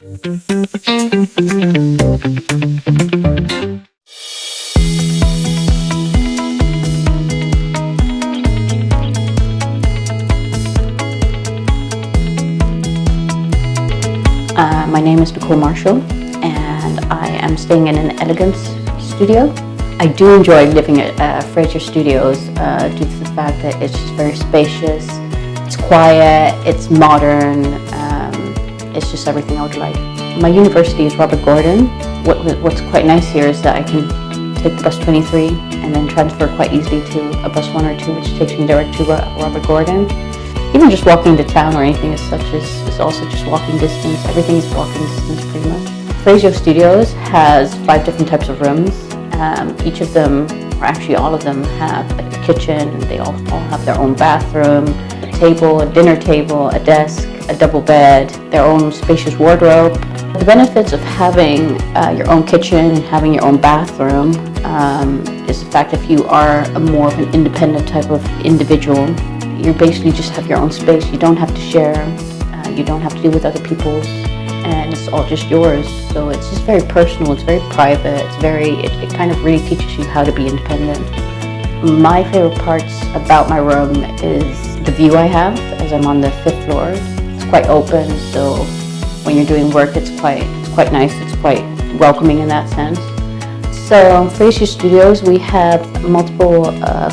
My name is Nicole Marshall, and I am staying in an elegance studio. I do enjoy living at Fraser Studios due to the fact that it's just very spacious, it's quiet, it's modern, it's just everything I would like. My university is Robert Gordon. What's quite nice here is that I can take the bus 23 and then transfer quite easily to a bus 1 or 2, which takes me direct to Robert Gordon. Even just walking to town or anything as such is also just walking distance. Everything is walking distance pretty much. Fraser Studios has 5 different types of rooms. Each of them, or actually all of them, have a kitchen. They all have their own bathroom, a table, a dinner table, a desk, a double bed, their own spacious wardrobe. The benefits of having your own kitchen and having your own bathroom is the fact if you are more of an independent type of individual, you basically just have your own space. You don't have to share, you don't have to deal with other people's, and it's all just yours. So it's just very personal, it's very private, it kind of really teaches you how to be independent. My favorite parts about my room is the view I have as I'm on the 5th floor. It's quite open, so when you're doing work it's quite nice, it's quite welcoming in that sense. So Fraser Studios, we have multiple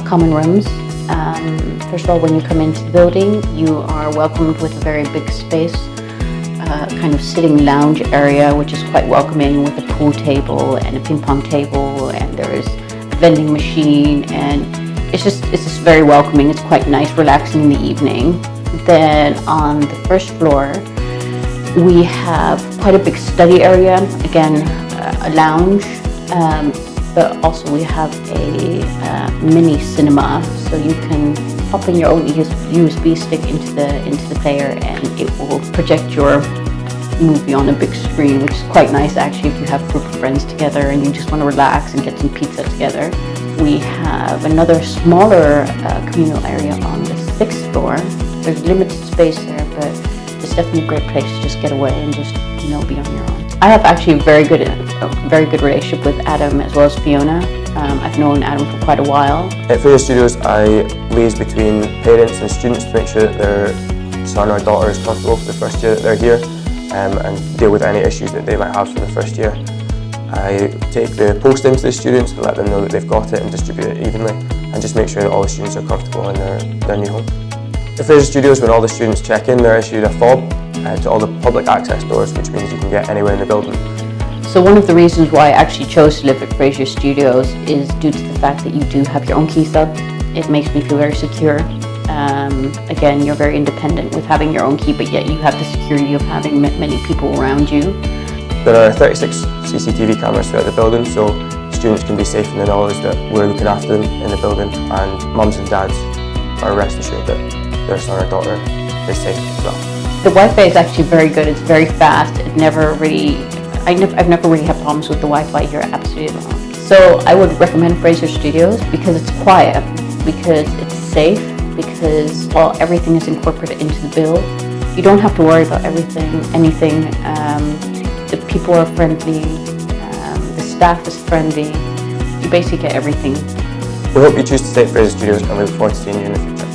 common rooms. First of all, when you come into the building, you are welcomed with a very big space, kind of sitting lounge area, which is quite welcoming, with a pool table and a ping pong table, and there's a vending machine, and it's just very welcoming. It's quite nice, relaxing in the evening. Then on the 1st floor, we have quite a big study area, again, a lounge, but also we have a mini cinema, so you can pop in your own USB stick into the player, and it will project your movie on a big screen, which is quite nice actually if you have a group of friends together and you just want to relax and get some pizza together. We have another smaller communal area on the 6th floor. There's limited space there, but it's definitely a great place to just get away and just be on your own. I have actually a very good relationship with Adam as well as Fiona. I've known Adam for quite a while. At Fraser Studios, I liaise between parents and students to make sure that their son or daughter is comfortable for the first year that they're here, and deal with any issues that they might have for the first year. I take the post into the students and let them know that they've got it and distribute it evenly, and just make sure that all the students are comfortable in their new home. At Fraser Studios, when all the students check in, they're issued a fob to all the public access doors, which means you can get anywhere in the building. So one of the reasons why I actually chose to live at Fraser Studios is due to the fact that you do have your own key fob. It makes me feel very secure. Again, you're very independent with having your own key, but yet you have the security of having many people around you. There are 36 CCTV cameras throughout the building, so students can be safe in the knowledge that we're looking after them in the building, and mums and dads are rest assured that their son or daughter is safe as well. The Wi-Fi is actually very good. It's very fast. I've never really had problems with the Wi-Fi here, absolutely at all. So I would recommend Fraser Studios because it's quiet, because it's safe, because everything is incorporated into the bill. You don't have to worry about anything. The people are friendly, the staff is friendly. You basically get everything. We hope you choose to stay at Fraser Studios, and we look forward to seeing you in the future.